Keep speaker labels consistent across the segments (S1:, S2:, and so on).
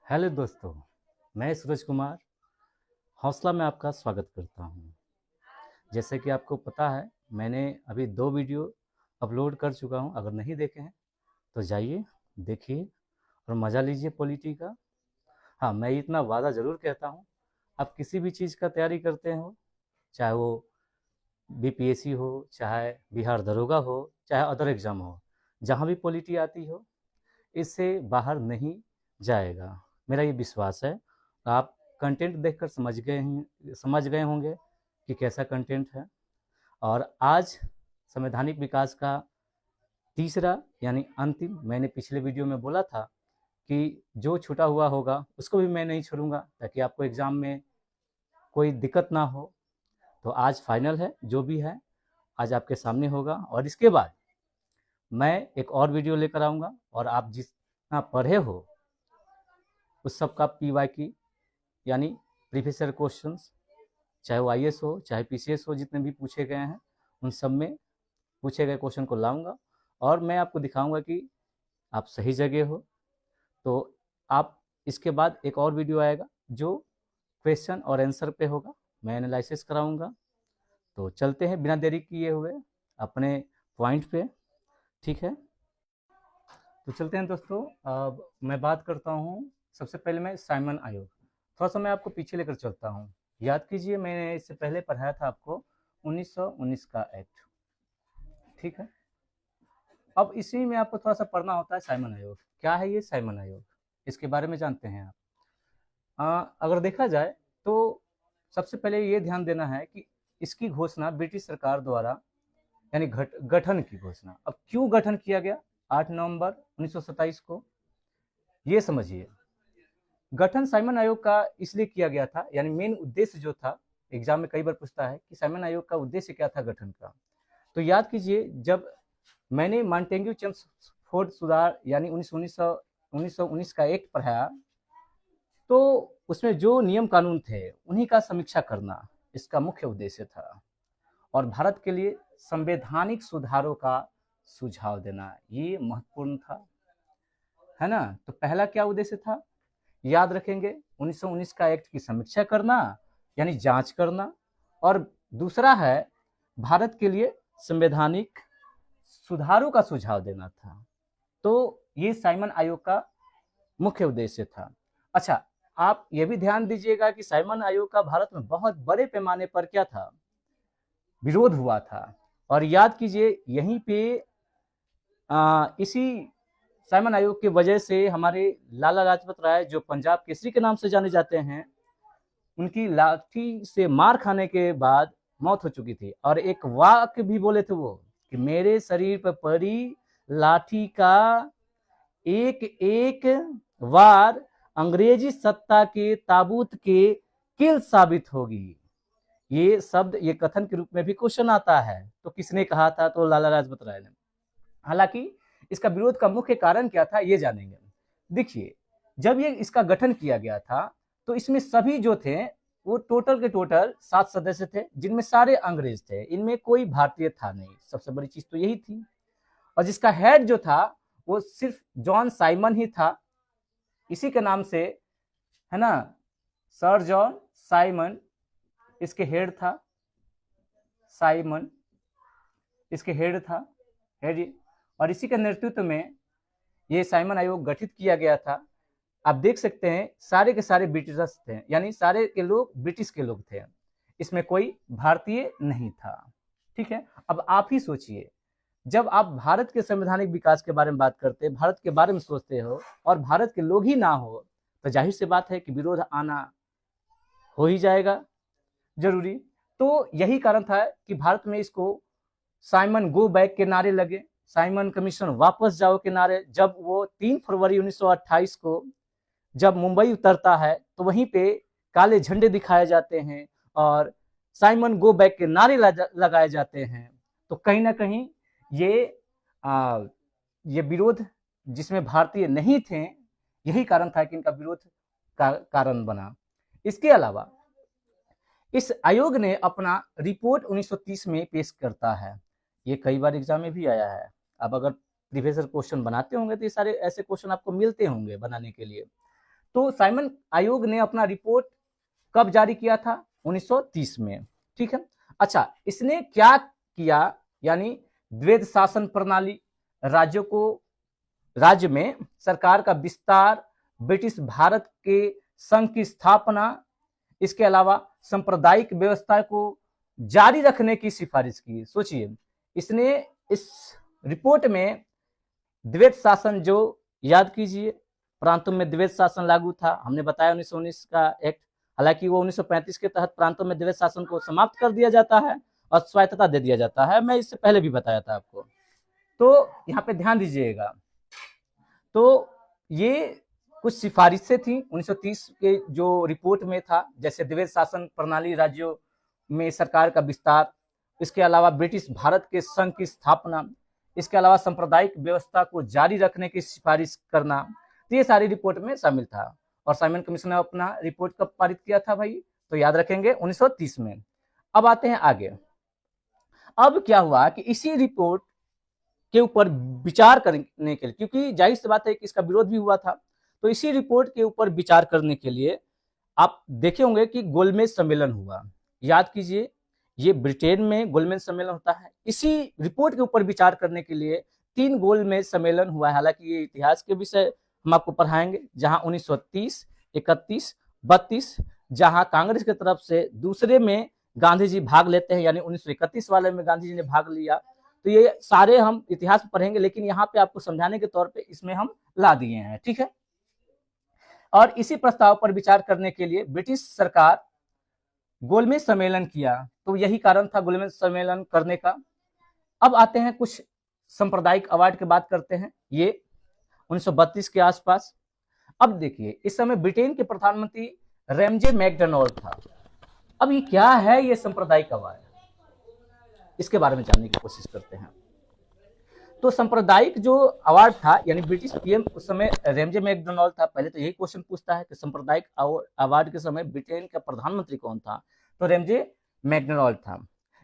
S1: Hello दोस्तों, मैं सूरज कुमार हौसला में आपका स्वागत करता हूं। जैसे कि आपको पता है, मैंने अभी 2 वीडियो अपलोड कर चुका हूं। अगर नहीं देखे हैं तो जाइए देखिए और मज़ा लीजिए पॉलिटी का। हाँ, मैं इतना वादा ज़रूर कहता हूं, आप किसी भी चीज़ का तैयारी करते हो, चाहे वो बीपीएससी हो, चाहे बिहार दरोगा हो, चाहे अदर एग्ज़ाम हो, जहाँ भी पॉलिटी आती हो, इससे बाहर नहीं जाएगा। मेरा ये विश्वास है। आप कंटेंट देखकर समझ गए होंगे कि कैसा कंटेंट है। और आज संवैधानिक विकास का तीसरा यानी अंतिम, मैंने पिछले वीडियो में बोला था कि जो छूटा हुआ होगा उसको भी मैं नहीं छोड़ूंगा, ताकि आपको एग्ज़ाम में कोई दिक्कत ना हो। तो आज फाइनल है, जो भी है आज आपके सामने होगा। और इसके बाद मैं एक और वीडियो लेकर आऊँगा, और आप जितना पढ़े हो उस सब का पीवाई की यानी प्रीवियस क्वेश्चंस, चाहे वो आईएएस हो चाहे पीसीएस हो, जितने भी पूछे गए हैं उन सब में पूछे गए क्वेश्चन को लाऊंगा और मैं आपको दिखाऊंगा कि आप सही जगह हो। तो आप इसके बाद एक और वीडियो आएगा जो क्वेश्चन और आंसर पे होगा, मैं एनालिसिस कराऊंगा। तो चलते हैं बिना देरी किए हुए अपने पॉइंट पे। ठीक है, तो चलते हैं दोस्तों। अब मैं बात करता हूँ, सबसे पहले मैं साइमन आयोग, थोड़ा सा मैं आपको पीछे लेकर चलता हूँ। याद कीजिए, मैंने इससे पहले पढ़ाया था आपको 1919 का एक्ट। ठीक है, अब इसी में आपको थोड़ा सा पढ़ना होता है साइमन आयोग। क्या है ये साइमन आयोग, इसके बारे में जानते हैं आप? अगर देखा जाए तो सबसे पहले ये ध्यान देना है कि इसकी घोषणा ब्रिटिश सरकार द्वारा यानी गठन की घोषणा। अब क्यों गठन किया गया 8 नवंबर 1927 को, ये समझिए। गठन साइमन आयोग का इसलिए किया गया था, यानी मेन उद्देश्य जो था, एग्जाम में कई बार पूछता है कि साइमन आयोग का उद्देश्य क्या था गठन का। तो याद कीजिए, जब मैंने मॉन्टेग्यू चेम्सफोर्ड सुधार यानी 1919 का एक्ट पढ़ाया, तो उसमें जो नियम कानून थे उन्हीं का समीक्षा करना इसका मुख्य उद्देश्य था, और भारत के लिए संवैधानिक सुधारों का सुझाव देना ये महत्वपूर्ण था, है ना। तो पहला क्या उद्देश्य था, याद रखेंगे, 1919 का एक्ट की समीक्षा करना यानी जांच करना, और दूसरा है भारत के लिए संवैधानिक सुधारों का सुझाव देना था। तो ये साइमन आयोग का मुख्य उद्देश्य था। अच्छा, आप ये भी ध्यान दीजिएगा कि साइमन आयोग का भारत में बहुत बड़े पैमाने पर क्या था, विरोध हुआ था। और याद कीजिए, यहीं पे इसी साइमन आयोग की वजह से हमारे लाला लाजपत राय, जो पंजाब केसरी के नाम से जाने जाते हैं, उनकी लाठी से मार खाने के बाद मौत हो चुकी थी। और एक वाक्य भी बोले थे वो कि मेरे शरीर पर पड़ी लाठी का एक एक वार अंग्रेजी सत्ता के ताबूत के किल साबित होगी। ये शब्द, ये कथन के रूप में भी क्वेश्चन आता है। तो किसने कहा था? तो लाला लाजपत राय ने। हालांकि इसका विरोध का मुख्य कारण क्या था, ये जानेंगे। देखिए, जब ये इसका गठन किया गया था तो इसमें सभी जो थे वो टोटल के टोटल 7 सदस्य थे, जिनमें सारे अंग्रेज थे, इनमें कोई भारतीय था नहीं। सबसे बड़ी चीज तो यही थी। और जिसका हेड जो था वो सिर्फ जॉन साइमन ही था, इसी के नाम से, है ना, सर जॉन साइमन इसके हेड था। साइमन इसके हेड था, हेड। और इसी के नेतृत्व में ये साइमन आयोग गठित किया गया था। आप देख सकते हैं सारे के सारे ब्रिटिशर्स थे, यानी सारे के लोग ब्रिटिश के लोग थे, इसमें कोई भारतीय नहीं था। ठीक है, अब आप ही सोचिए, जब आप भारत के संवैधानिक विकास के बारे में बात करते हैं, भारत के बारे में सोचते हो, और भारत के लोग ही ना हो, तो जाहिर सी बात है कि विरोध आना हो ही जाएगा जरूरी। तो यही कारण था कि भारत में इसको साइमन गो बैक के नारे लगे, साइमन कमीशन वापस जाओ के नारे। जब वो 3 फरवरी 1928 को जब मुंबई उतरता है तो वहीं पे काले झंडे दिखाए जाते हैं और साइमन गो बैक के नारे लगाए जाते हैं। तो कहीं ना कहीं ये ये विरोध, जिसमें भारतीय नहीं थे, यही कारण था कि इनका विरोध का कारण बना। इसके अलावा इस आयोग ने अपना रिपोर्ट 1930 में पेश करता है। ये कई बार एग्जाम में भी आया है। अब अगर प्रीवियस क्वेश्चन बनाते होंगे तो ये सारे ऐसे क्वेश्चन आपको मिलते होंगे बनाने के लिए। तो साइमन आयोग ने अपना रिपोर्ट कब जारी किया था? 1930 में। ठीक है। अच्छा, इसने क्या किया, यानी द्वैध शासन प्रणाली, राज्यों को, राज्य में सरकार का विस्तार, ब्रिटिश भारत के संघ की स्थापना, इसके अलावा सांप्रदायिक व्यवस्था को जारी रखने की सिफारिश की। सोचिए, इसने इस रिपोर्ट में द्वैध शासन, जो याद कीजिए प्रांतों में द्वैध शासन लागू था, हमने बताया 1919 का एक्ट, हालांकि वो 1935 के तहत प्रांतों में द्वैध शासन को समाप्त कर दिया जाता है और स्वायत्तता दे दिया जाता है। मैं इससे पहले भी बताया था आपको, तो यहाँ पे ध्यान दीजिएगा। तो ये कुछ सिफारिशें थी 1930 के जो रिपोर्ट में था, जैसे द्वैध शासन प्रणाली, राज्यों में सरकार का विस्तार, इसके अलावा ब्रिटिश भारत के संघ की स्थापना, इसके अलावा सांप्रदायिक व्यवस्था को जारी रखने की सिफारिश करना, तो ये सारी रिपोर्ट में शामिल था। और साइमन कमीशन ने अपना रिपोर्ट कब पारित किया था भाई? तो याद रखेंगे 1930 में। अब आते हैं आगे। अब क्या हुआ कि इसी रिपोर्ट के ऊपर विचार करने के लिए, क्योंकि जाहिर सी बात है कि इसका विरोध भी हुआ था, तो इसी रिपोर्ट के ऊपर विचार करने के लिए आप देखे होंगे कि गोलमेज सम्मेलन हुआ। याद कीजिए, ये ब्रिटेन में गोलमेज सम्मेलन होता है। इसी रिपोर्ट के ऊपर विचार करने के लिए 3 गोलमेज सम्मेलन हुआ है। हालांकि ये इतिहास के विषय हम आपको पढ़ाएंगे, जहां 1930, 31, 32, जहां कांग्रेस की तरफ से दूसरे में गांधी जी भाग लेते हैं, यानी 1931 वाले में गांधी जी ने भाग लिया। तो ये सारे हम इतिहास में पढ़ेंगे, लेकिन यहाँ पे आपको समझाने के तौर पे इसमें हम ला दिए हैं। ठीक है। और इसी प्रस्ताव पर विचार करने के लिए ब्रिटिश सरकार गोलमेज सम्मेलन किया, तो यही कारण था गोलमेज सम्मेलन करने का। अब आते हैं कुछ सांप्रदायिक अवार्ड की बात करते हैं, ये 1932 के आसपास। अब देखिए, इस समय ब्रिटेन के प्रधानमंत्री रैमजे मैकडोनाल्ड था। अब ये क्या है, ये सांप्रदायिक अवार्ड, इसके बारे में जानने की कोशिश करते हैं। तो सांप्रदायिक जो अवार्ड था, यानी ब्रिटिश पीएम उस समय रैमजे मैकडोनाल्ड था। पहले तो यही क्वेश्चन पूछता है कि सांप्रदायिक अवार्ड के समय ब्रिटेन का प्रधानमंत्री कौन था? तो रैमजे मैकडोनाल्ड था।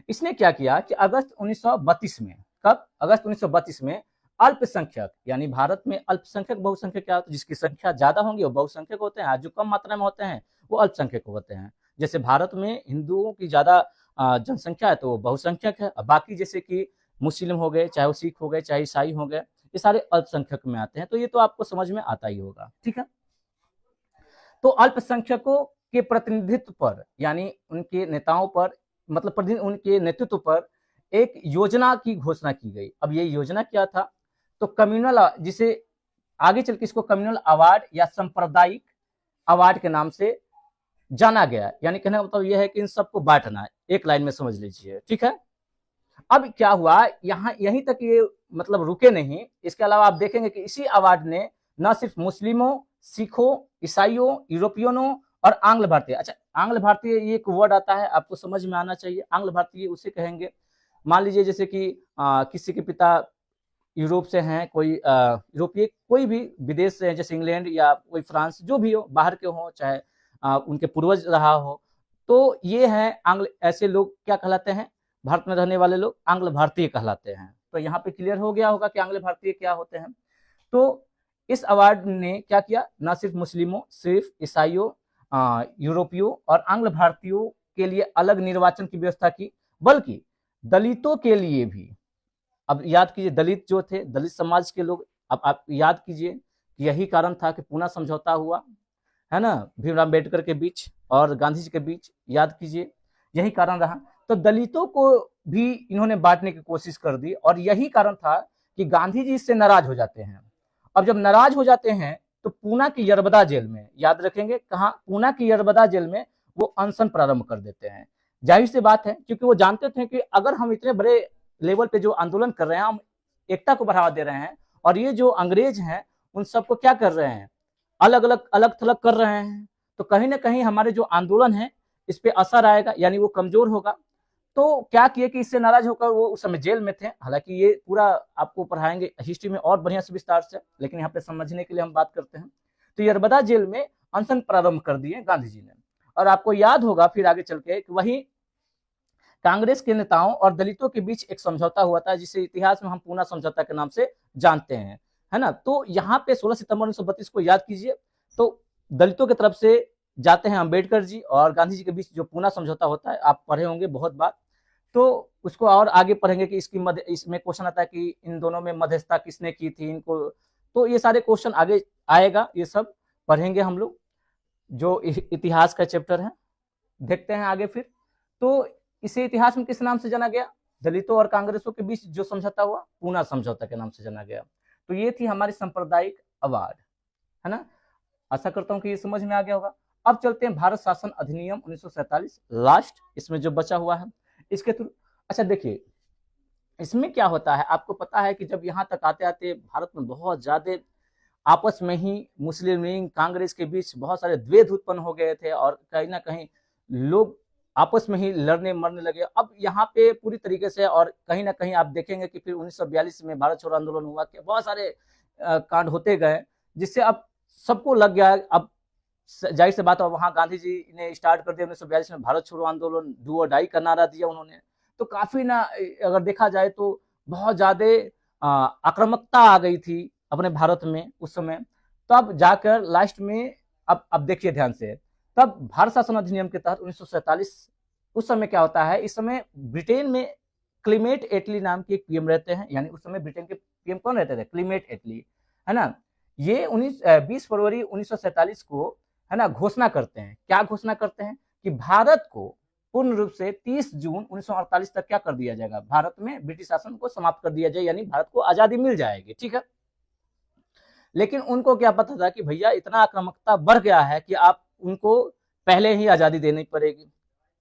S1: इसने क्या किया कि अगस्त 1932 में, कब? अगस्त 1932 में अल्पसंख्यक, यानी भारत में अल्पसंख्यक बहुसंख्यक क्या होता है? जिसकी संख्या ज्यादा होंगी वो बहुसंख्यक होते हैं, जो कम मात्रा में होते हैं वो अल्पसंख्यक होते हैं। जैसे भारत में हिंदुओं की ज्यादा जनसंख्या है तो वो बहुसंख्यक है, बाकी जैसे कि मुस्लिम हो गए, चाहे वो सिख हो गए, चाहे ईसाई हो गए, ये सारे अल्पसंख्यक में आते हैं। तो ये तो आपको समझ में आता ही होगा। ठीक है। तो अल्पसंख्यकों के प्रतिनिधित्व पर, यानी उनके नेताओं पर, मतलब उनके नेतृत्व पर एक योजना की घोषणा की गई। अब ये योजना क्या था? तो कम्युनल, जिसे आगे चल के इसको कम्युनल अवार्ड या सांप्रदायिक अवार्ड के नाम से जाना गया। यानी कहने का मतलब यह है कि इन सबको बांटना है, एक लाइन में समझ लीजिए। ठीक है। अब क्या हुआ, यहाँ यहीं तक ये मतलब रुके नहीं। इसके अलावा आप देखेंगे कि इसी अवार्ड ने न सिर्फ मुस्लिमों, सिखों, ईसाइयों, यूरोपियनों और आंग्ल भारतीय, अच्छा आंग्ल भारतीय ये एक वर्ड आता है, आपको समझ में आना चाहिए। आंग्ल भारतीय उसे कहेंगे, मान लीजिए जैसे कि किसी के पिता यूरोप से हैं, कोई यूरोपीय कोई भी विदेश से है, जैसे इंग्लैंड या कोई फ्रांस, जो भी हो, बाहर के हो, चाहे उनके पूर्वज रहा हो, तो ये है आंग्ल, ऐसे लोग क्या कहलाते हैं? भारत में रहने वाले लोग आंग्ल भारतीय कहलाते हैं। तो यहाँ पे क्लियर हो गया होगा कि आंग्ल भारतीय क्या होते हैं। तो इस अवार्ड ने क्या किया, न सिर्फ मुस्लिमों, सिर्फ ईसाइयों, यूरोपियों और आंग्ल भारतीयों के लिए अलग निर्वाचन की व्यवस्था की, बल्कि दलितों के लिए भी। अब याद कीजिए, दलित जो थे, दलित समाज के लोग, अब आप याद कीजिए कि यही कारण था कि पूना समझौता हुआ है ना, भीमराव अम्बेडकर के बीच और गांधी जी के बीच। याद कीजिए, यही कारण रहा। तो दलितों को भी इन्होंने बांटने की कोशिश कर दी, और यही कारण था कि गांधी जी इससे नाराज हो जाते हैं। अब जब नाराज हो जाते हैं तो पूना की यरबदा जेल में, याद रखेंगे कहाँ? पूना की यरबदा जेल में वो अनशन प्रारंभ कर देते हैं। जाहिर सी बात है, क्योंकि वो जानते थे कि अगर हम इतने बड़े लेवल पे जो आंदोलन कर रहे हैं, हम एकता को बढ़ावा दे रहे हैं, और ये जो अंग्रेज हैं उन सबको क्या कर रहे हैं? अलग अलग अलग थलग कर रहे हैं, तो कहीं ना कहीं हमारे जो आंदोलन है इस पे असर आएगा, यानी वो कमजोर होगा। तो क्या किए कि इससे नाराज होकर वो उस समय जेल में थे। हालांकि ये पूरा आपको पढ़ाएंगे हिस्ट्री में और बढ़िया से विस्तार से, लेकिन यहाँ पे समझने के लिए हम बात करते हैं। तो यरबदा जेल में अनशन प्रारंभ कर दिए गांधी जी ने। और आपको याद होगा फिर आगे चल के वही कांग्रेस के नेताओं और दलितों के बीच एक समझौता हुआ था, जिसे इतिहास में हम पूना समझौता के नाम से जानते हैं, है ना। तो यहाँ पे 16 सितंबर 1932 को याद कीजिए। तो दलितों की तरफ से जाते हैं अंबेडकर जी और गांधी जी के बीच जो पूना समझौता होता है, आप पढ़े होंगे बहुत बार। तो उसको और आगे पढ़ेंगे कि इसमें क्वेश्चन आता है कि इन दोनों में मध्यस्थता किसने की थी, इनको, तो ये सारे क्वेश्चन आगे आएगा, ये सब पढ़ेंगे हम लोग, जो इतिहास का चैप्टर है। देखते हैं आगे फिर। तो इसे इतिहास में किस नाम से जाना गया? दलितों और कांग्रेसों के बीच जो समझौता हुआ, पूना समझौता के नाम से जाना गया। तो ये थी हमारी सांप्रदायिक अवार्ड, है ना। आशा करता हूं कि ये समझ में आ गया होगा। अब चलते हैं भारत शासन अधिनियम 1947, लास्ट इसमें जो बचा हुआ है इसके थ्रू। अच्छा देखिए, इसमें क्या होता है, आपको पता है कि जब यहाँ तक आते आते भारत में बहुत ज्यादा आपस में ही मुस्लिम लीग कांग्रेस के बीच बहुत सारे द्वेध उत्पन्न हो गए थे और कहीं ना कहीं लोग आपस में ही लड़ने मरने लगे। अब यहाँ पे पूरी तरीके से, और कहीं ना कहीं आप देखेंगे कि फिर 1942 में भारत छोड़ो आंदोलन हुआ कि बहुत सारे कांड होते गए, जिससे अब सबको लग गया। अब जाहिर से बात है, वहां गांधी जी ने स्टार्ट कर दिया 1942 में भारत छोड़ो आंदोलन, डू और डाई का नारा दिया उन्होंने। तो काफी ना, अगर देखा जाए तो बहुत ज्यादा आक्रामकता आ गई थी अपने भारत में उस समय। तब जाकर लास्ट में, अब देखिए ध्यान से, तब भारत शासन अधिनियम के तहत 1947, उस समय क्या होता है, इस समय ब्रिटेन में क्लीमेट एटली नाम के एक पीएम रहते हैं। यानी उस समय ब्रिटेन के पीएम कौन रहते थे? क्लीमेट एटली, है ना। ये 20 फरवरी 1947 को, है ना, घोषणा करते हैं। क्या घोषणा करते हैं? कि भारत को पूर्ण रूप से 30 जून 1948 तक क्या कर दिया जाएगा, भारत में ब्रिटिश शासन को समाप्त कर दिया जाए, यानी भारत को आजादी मिल जाएगी, ठीक है। लेकिन उनको क्या पता था कि भैया इतना आक्रामकता बढ़ गया है कि आप उनको पहले ही आजादी देनी पड़ेगी,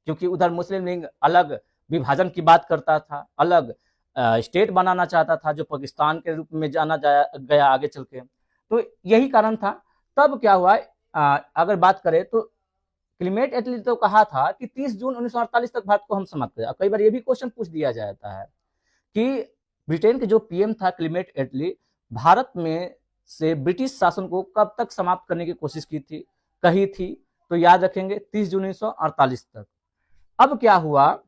S1: क्योंकि उधर मुस्लिम लीग अलग विभाजन की बात करता था, अलग स्टेट बनाना चाहता था जो पाकिस्तान के रूप में जाना गया आगे चल के। तो यही कारण था। तब क्या हुआ, अगर बात करें तो क्लीमेट एटली तो कहा था कि 30 जून 1948 तक भारत को हम समाप्त करें। कई बार ये भी क्वेश्चन पूछ दिया जाता है कि ब्रिटेन के जो पीएम था क्लीमेट एटली, भारत में से ब्रिटिश शासन को कब तक समाप्त करने की कोशिश की थी, कही थी? तो याद रखेंगे 30 जून 1948 तक। अब क्या हुआ,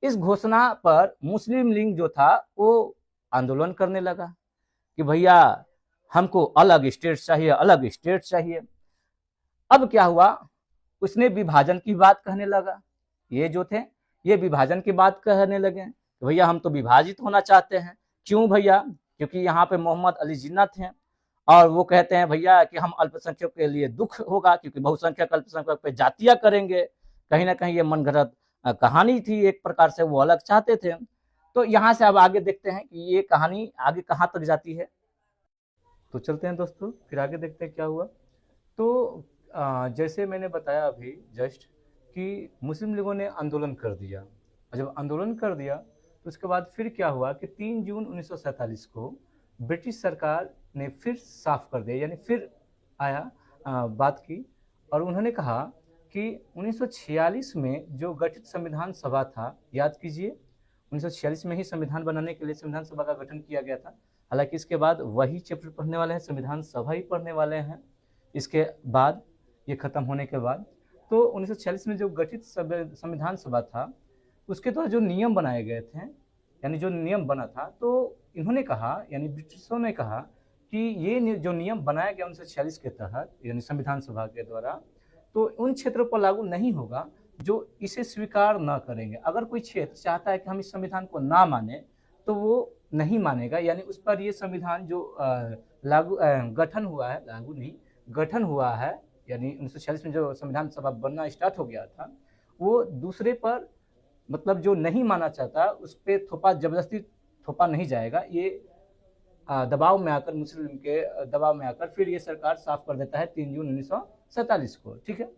S1: इस घोषणा पर मुस्लिम लीग जो था वो आंदोलन करने लगा कि भैया हमको अलग स्टेट चाहिए, अलग स्टेट चाहिए। अब क्या हुआ, उसने विभाजन की बात कहने लगा। ये जो थे, ये विभाजन की बात कहने लगे कि भैया हम तो विभाजित होना चाहते हैं। क्यों भैया? क्योंकि यहाँ पे मोहम्मद अली जिन्ना थे और वो कहते हैं भैया कि हम अल्पसंख्यक के लिए दुख होगा, क्योंकि बहुसंख्यक अल्पसंख्यक पे जातियां करेंगे। कहीं ना कहीं ये मनगढ़ंत कहानी थी, एक प्रकार से वो अलग चाहते थे। तो यहाँ से अब आगे देखते हैं कि ये कहानी आगे कहाँ तक जाती है। तो चलते हैं दोस्तों, फिर आगे देखते हैं क्या हुआ। तो जैसे मैंने बताया अभी जस्ट कि मुस्लिम लीगों ने आंदोलन कर दिया, और जब आंदोलन कर दिया तो उसके बाद फिर क्या हुआ कि 3 जून 1947 को ब्रिटिश सरकार ने फिर साफ कर दिया, यानी फिर आया बात की, और उन्होंने कहा कि 1946 में जो गठित संविधान सभा था, याद कीजिए 1946 में ही संविधान बनाने के लिए संविधान सभा का गठन किया गया था। हालांकि इसके बाद वही चैप्टर पढ़ने वाले हैं, संविधान सभा ही पढ़ने वाले हैं इसके बाद, ये खत्म होने के बाद। तो 1946 में जो गठित संविधान सभा था, उसके द्वारा जो नियम बनाए गए थे, यानी जो नियम बना था, तो इन्होंने कहा, यानी ब्रिटिशों ने कहा कि ये जो नियम बनाया गया 1946 के तहत, यानी संविधान सभा के द्वारा, तो उन क्षेत्रों पर लागू नहीं होगा जो इसे स्वीकार न करेंगे। अगर कोई क्षेत्र चाहता है कि हम इस संविधान को ना माने, तो वो नहीं मानेगा, यानी उस पर ये संविधान जो लागू गठन हुआ है, लागू नहीं गठन हुआ है, यानी 1946 में जो संविधान सभा बनना स्टार्ट हो गया था, वो दूसरे पर, मतलब जो नहीं माना चाहता उस पर थोपा, जबरदस्ती थोपा नहीं जाएगा। ये दबाव में आकर, मुस्लिम के दबाव में आकर फिर ये सरकार साफ कर देता है 3 जून 1947 को, ठीक है।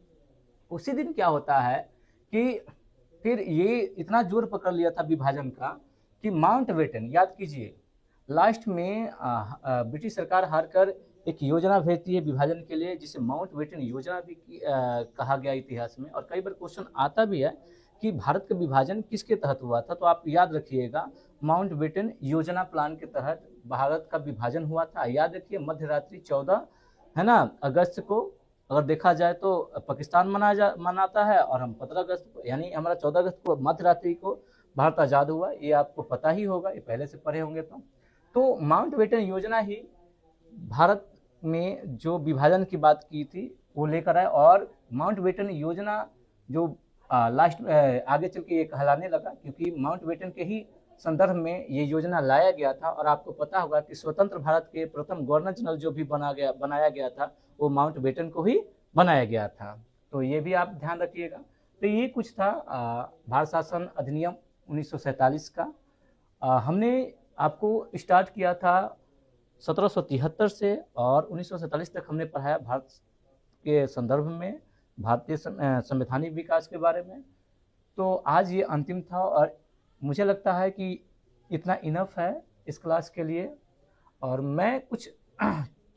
S1: उसी दिन क्या होता है कि फिर ये इतना जोर पकड़ लिया था विभाजन का कि माउंटबेटन, याद कीजिए, लास्ट में ब्रिटिश सरकार हारकर एक योजना भेजती है विभाजन के लिए, जिसे माउंटबेटन योजना भी कहा गया इतिहास में। और कई बार क्वेश्चन आता भी है कि भारत का विभाजन किसके तहत हुआ था, तो आप याद रखिएगा माउंटबेटन योजना प्लान के तहत भारत का विभाजन हुआ था। याद रखिए, मध्य रात्रि 14, है ना, अगस्त को, अगर देखा जाए तो पाकिस्तान मनाता है और हम 15 अगस्त को, यानी हमारा 14 अगस्त को मध्य रात्रि को भारत आज़ाद हुआ। ये आपको पता ही होगा, ये पहले से पढ़े होंगे। तो माउंटबेटन योजना ही भारत में जो विभाजन की बात की थी वो लेकर आए, और माउंटबेटन योजना जो लास्ट आगे चल के ये कहलाने लगा, क्योंकि माउंटबेटन के ही संदर्भ में ये योजना लाया गया था। और आपको पता होगा कि स्वतंत्र भारत के प्रथम गवर्नर जनरल जो भी बनाया गया था वो माउंटबेटन को ही बनाया गया था। तो ये भी आप ध्यान रखिएगा। तो ये कुछ था भारत शासन अधिनियम 1947 का। हमने आपको स्टार्ट किया था 1773 से, और 1947 तक हमने पढ़ाया भारत के संदर्भ में भारतीय संवैधानिक विकास के बारे में। तो आज ये अंतिम था, और मुझे लगता है कि इतना इनफ है इस क्लास के लिए। और मैं कुछ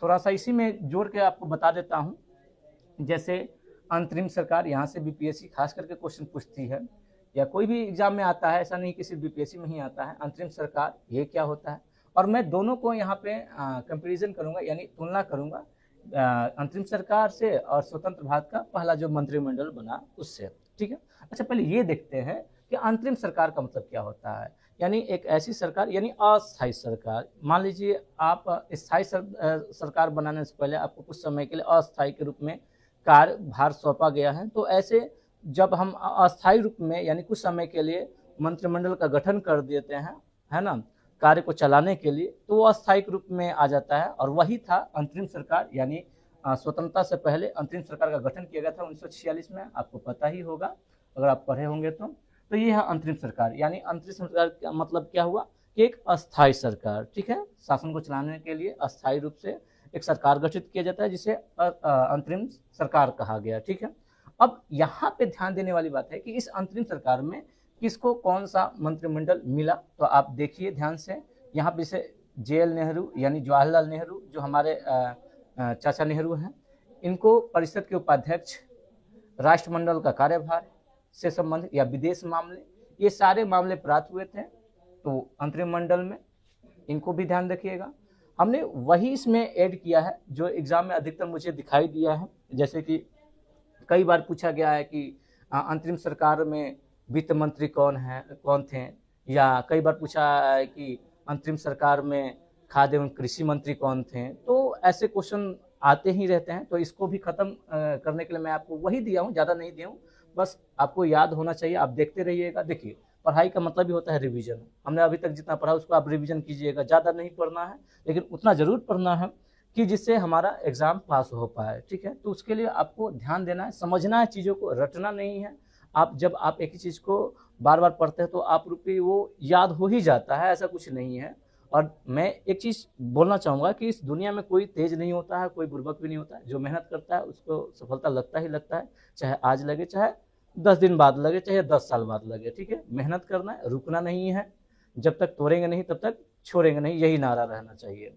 S1: थोड़ा सा इसी में जोड़ के आपको बता देता हूँ। जैसे अंतरिम सरकार, यहाँ से बीपीएससी खास करके क्वेश्चन पूछती है, या कोई भी एग्जाम में आता है, ऐसा नहीं कि सिर्फ बीपीएससी में ही आता है। अंतरिम सरकार ये क्या होता है, और मैं दोनों को यहाँ पे कंपैरिजन करूँगा, यानी तुलना करूँगा अंतरिम सरकार से और स्वतंत्र भारत का पहला जो मंत्रिमंडल बना उससे। ठीक है, अच्छा पहले ये देखते हैं कि अंतरिम सरकार का मतलब क्या होता है। यानी एक ऐसी सरकार, यानी अस्थायी सरकार। मान लीजिए आप स्थायी सरकार बनाने से पहले आपको कुछ समय के लिए अस्थायी के रूप में कार्यभार सौंपा गया है, तो ऐसे जब हम अस्थायी रूप में यानी कुछ समय के लिए मंत्रिमंडल का गठन कर देते हैं, है ना, कार्य को चलाने के लिए, तो वो अस्थायी रूप में आ जाता है। और वही था अंतरिम सरकार, यानी स्वतंत्रता से पहले अंतरिम सरकार का गठन किया गया था 1946 में, आपको पता ही होगा अगर आप पढ़े होंगे तो ये है अंतरिम सरकार। यानी अंतरिम सरकार का मतलब क्या हुआ कि एक अस्थायी सरकार, ठीक है, शासन को चलाने के लिए अस्थायी रूप से एक सरकार गठित किया जाता है, जिसे अंतरिम सरकार कहा गया। ठीक है, अब यहाँ पे ध्यान देने वाली बात है कि इस अंतरिम सरकार में किसको कौन सा मंत्रिमंडल मिला। तो आप देखिए ध्यान से, यहाँ पे से JL नेहरू यानी जवाहरलाल नेहरू जो हमारे चाचा नेहरू हैं, इनको परिषद के उपाध्यक्ष, राष्ट्रमंडल का कार्यभार से संबंधित या विदेश मामले, ये सारे मामले प्राप्त हुए थे तो अंतरिम मंडल में, इनको भी ध्यान रखिएगा। हमने वही इसमें ऐड किया है जो एग्जाम में अधिकतर मुझे दिखाई दिया है। जैसे कि कई बार पूछा गया है कि अंतरिम सरकार में वित्त मंत्री कौन थे, या कई बार पूछा है कि अंतरिम सरकार में खाद्य एवं कृषि मंत्री कौन थे। तो ऐसे क्वेश्चन आते ही रहते हैं, तो इसको भी खत्म करने के लिए मैं आपको वही दिया हूँ, ज़्यादा नहीं दिया हूँ, बस आपको याद होना चाहिए, आप देखते रहिएगा। देखिए, पढ़ाई का मतलब भी होता है रिवीजन। हमने अभी तक जितना पढ़ा उसको आप रिवीजन कीजिएगा, ज़्यादा नहीं पढ़ना है, लेकिन उतना ज़रूर पढ़ना है कि जिससे हमारा एग्ज़ाम पास हो पाए। ठीक है, तो उसके लिए आपको ध्यान देना है, समझना है, चीज़ों को रटना नहीं है। जब आप एक ही चीज़ को बार बार पढ़ते हैं तो आप रूपी वो याद हो ही जाता है, ऐसा कुछ नहीं है। और मैं एक चीज़ बोलना चाहूँगा कि इस दुनिया में कोई तेज नहीं होता है, कोई बुर्बक भी नहीं होता है। जो मेहनत करता है उसको सफलता लगता ही लगता है, चाहे आज लगे, चाहे 10 दिन बाद लगे, चाहे 10 साल बाद लगे। ठीक है, मेहनत करना है, रुकना नहीं है, जब तक तोड़ेंगे नहीं तब तक छोड़ेंगे नहीं, यही नारा रहना चाहिए।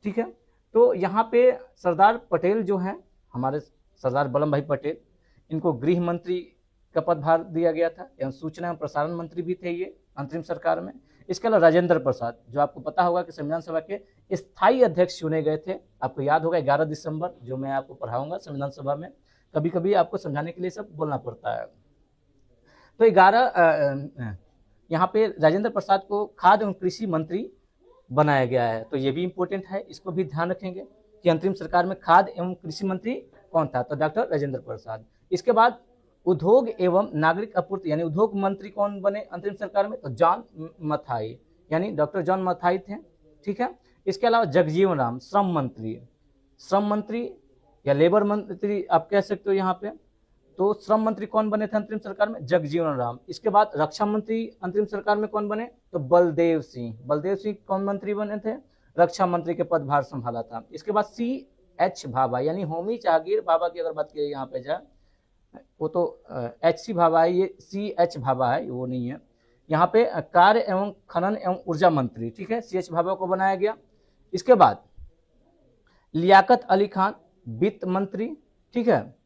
S1: ठीक है, तो यहाँ पे सरदार पटेल जो हैं, हमारे सरदार वल्लभ भाई पटेल, इनको गृह मंत्री का पदभार दिया गया था, एवं सूचना एवं प्रसारण मंत्री भी थे ये अंतरिम सरकार में। इसके अलावा राजेंद्र प्रसाद, जो आपको पता होगा कि संविधान सभा के स्थायी अध्यक्ष चुने गए थे, आपको याद होगा 11 दिसंबर, जो मैं आपको पढ़ाऊंगा संविधान सभा में। कभी कभी आपको समझाने के लिए सब बोलना पड़ता है। तो 11 यहाँ पे राजेंद्र प्रसाद को खाद्य एवं कृषि मंत्री बनाया गया है, तो ये भी इम्पोर्टेंट है, इसको भी ध्यान रखेंगे कि अंतरिम सरकार में खाद्य एवं कृषि मंत्री कौन था, तो डॉक्टर राजेंद्र प्रसाद। इसके बाद उद्योग एवं नागरिक आपूर्ति यानी उद्योग मंत्री कौन बने अंतरिम सरकार में, तो जॉन मथाई यानी डॉक्टर जॉन मथाई थे। ठीक है, इसके अलावा जगजीवन राम श्रम मंत्री या लेबर मंत्री आप कह सकते हो यहाँ पे। तो श्रम मंत्री कौन बने थे अंतरिम सरकार में, जगजीवन राम। इसके बाद रक्षा मंत्री अंतरिम सरकार में कौन बने, तो बलदेव सिंह कौन मंत्री बने थे, रक्षा मंत्री के पदभार संभाला था। इसके बाद CH भाभा यानी होमी जहांगीर भाभा की अगर बात की यहाँ पे जाए, वो तो HC भाभा है, ये CH भाभा है, वो नहीं है। यहाँ पे कार्य एवं खनन एवं ऊर्जा मंत्री, ठीक है, CH भाभा को बनाया गया। इसके बाद लियाकत अली खान वित्त मंत्री, ठीक है।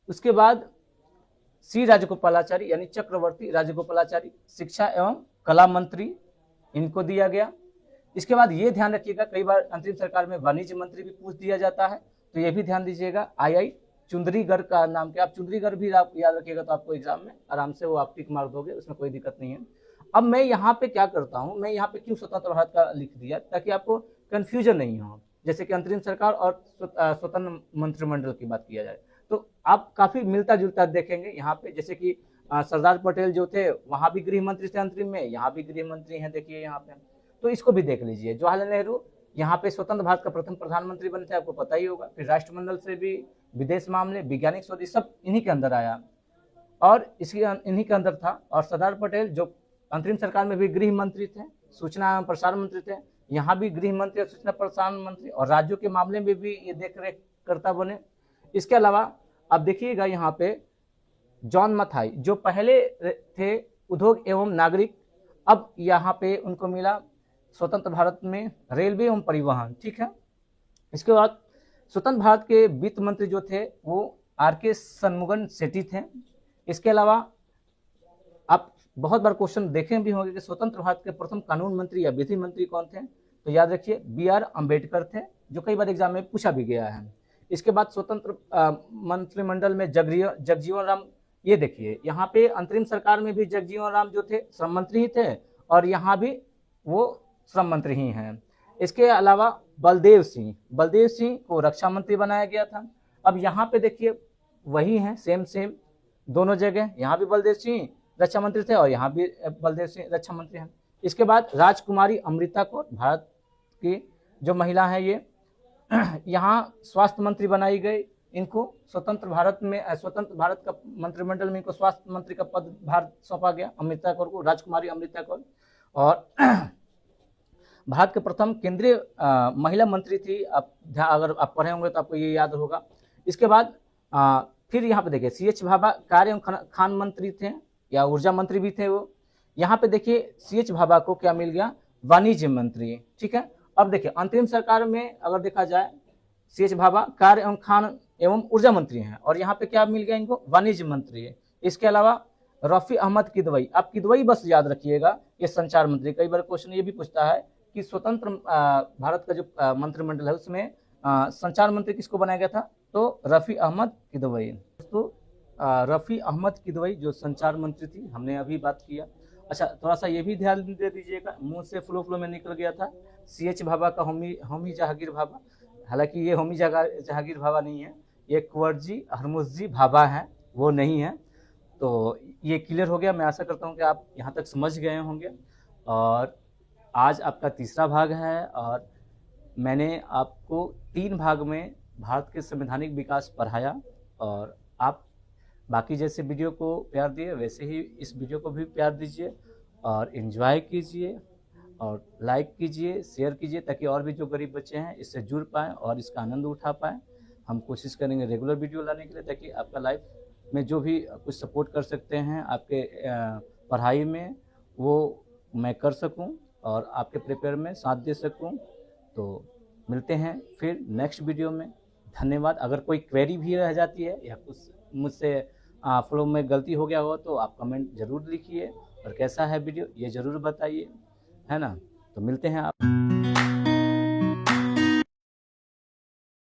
S1: उसके बाद C राजगोपालाचारी यानी चक्रवर्ती राजगोपालाचारी शिक्षा एवं कला मंत्री, इनको दिया गया। इसके बाद ये ध्यान रखिएगा, कई बार अंतरिम सरकार में वाणिज्य मंत्री भी पूछ दिया जाता है, तो ये भी ध्यान दीजिएगा। आई चुंदरीगढ़ का नाम क्या, आप चुंदरीगढ़ भी आप याद रखिएगा, तो आपको एग्जाम में आराम से वो आप टिक मार दोगे, उसमें कोई दिक्कत नहीं है। अब मैं यहाँ पे क्या करता हूँ, मैं यहाँ पे क्यों स्वतंत्र भारत का लिख दिया, ताकि आपको कंफ्यूजन नहीं हो। जैसे कि अंतरिम सरकार और स्वतंत्र मंत्रिमंडल की बात किया जाए तो आप काफी मिलता जुलता देखेंगे यहाँ पे। जैसे कि सरदार पटेल जो थे वहां भी गृह मंत्री थे अंतरिम में, यहाँ भी गृह मंत्री हैं, देखिए यहाँ पे। तो इसको भी देख लीजिए। जवाहरलाल नेहरू यहाँ पे स्वतंत्र भारत का प्रथम प्रधानमंत्री बने थे, आपको पता ही होगा। फिर राष्ट्रमंडल से भी विदेश मामले, वैज्ञानिक शोध, सब इन्हीं के अंदर आया और इसकी इन्हीं के अंदर था। और सरदार पटेल जो अंतरिम सरकार में भी गृह मंत्री थे, सूचना एवं प्रसारण मंत्री थे, यहाँ भी गृह मंत्री और सूचना प्रसारण मंत्री, और राज्यों के मामले में भी ये देख रेख करता बने। इसके अलावा आप देखिएगा यहाँ पे जॉन मथाई जो पहले थे उद्योग एवं नागरिक, अब यहाँ पे उनको मिला स्वतंत्र भारत में रेलवे एवं परिवहन, ठीक है। इसके बाद स्वतंत्र भारत के वित्त मंत्री जो थे वो आर.के. शनमुगम शेट्टी थे। इसके अलावा आप बहुत बार क्वेश्चन देखे भी होंगे कि स्वतंत्र भारत के प्रथम कानून मंत्री या विधि मंत्री कौन थे, तो याद रखिए बी.आर. अम्बेडकर थे, जो कई बार एग्जाम में पूछा भी गया है। इसके बाद स्वतंत्र मंत्रिमंडल में जगजीवन राम, ये देखिए यहाँ पे अंतरिम सरकार में भी जगजीवन राम जो थे श्रम मंत्री ही थे और यहाँ भी वो श्रम मंत्री ही हैं। इसके अलावा बलदेव सिंह को रक्षा मंत्री बनाया गया था। अब यहाँ पे देखिए वही है, सेम दोनों जगह, यहाँ भी बलदेव सिंह रक्षा मंत्री थे और यहाँ भी बलदेव सिंह रक्षा मंत्री हैं। इसके बाद राजकुमारी अमृता कौर, भारत की जो महिला है ये, यहाँ स्वास्थ्य मंत्री बनाई गई। इनको स्वतंत्र भारत का मंत्रिमंडल में इनको स्वास्थ्य मंत्री का पदभार सौंपा गया, अमृता कौर को, राजकुमारी अमृता कौर। और भारत के प्रथम केंद्रीय महिला मंत्री थी। अगर आप पढ़े होंगे तो आपको ये याद होगा। इसके बाद फिर यहाँ पे देखिए सी.एच. भाभा कार्य एवं खान मंत्री थे या ऊर्जा मंत्री भी थे वो। यहाँ पे देखिए सी.एच. भाभा को क्या मिल गया, वाणिज्य मंत्री, ठीक है। अब देखिए अंतरिम सरकार में अगर देखा जाए सी.एच. भाभा कार्य एवं खान एवं ऊर्जा मंत्री हैं और यहाँ पे क्या मिल गया इनको, वाणिज्य मंत्री है। इसके अलावा रफी अहमद किदवई, आप किदवई बस याद रखिएगा, ये संचार मंत्री। कई बार क्वेश्चन ये भी पूछता है कि स्वतंत्र भारत का जो मंत्रिमंडल है उसमें संचार मंत्री किसको बनाया गया था, तो रफी अहमद किदवई। तो रफी अहमद किदवई जो संचार मंत्री थी, हमने अभी बात किया। अच्छा, थोड़ा सा ये भी ध्यान दे दीजिएगा, मुंह से फ्लो में निकल गया था सी.एच. भाभा का होमी जहांगीर भाभा। हालांकि ये होमी जहांगीर भाभा नहीं है, ये कुंवरजी हरमुखजी भाभा है, वो नहीं है। तो ये क्लियर हो गया। मैं आशा करता हूँ कि आप यहाँ तक समझ गए होंगे। और आज आपका तीसरा भाग है और मैंने आपको 3 भाग में भारत के संवैधानिक विकास पढ़ाया और आप बाकी जैसे वीडियो को प्यार दिए वैसे ही इस वीडियो को भी प्यार दीजिए और एंजॉय कीजिए और लाइक कीजिए, शेयर कीजिए, ताकि और भी जो गरीब बच्चे हैं इससे जुड़ पाएँ और इसका आनंद उठा पाएँ। हम कोशिश करेंगे रेगुलर वीडियो लाने के लिए, ताकि आपका लाइफ में जो भी कुछ सपोर्ट कर सकते हैं आपके पढ़ाई में, वो मैं कर सकूं और आपके प्रिपेयर में साथ दे सकूं। तो मिलते हैं फिर नेक्स्ट वीडियो में। धन्यवाद। अगर कोई क्वेरी भी रह जाती है या कुछ मुझसे फ्लो में गलती हो गया हो तो आप कमेंट ज़रूर लिखिए और कैसा है वीडियो ये ज़रूर बताइए, है ना। तो मिलते हैं आप।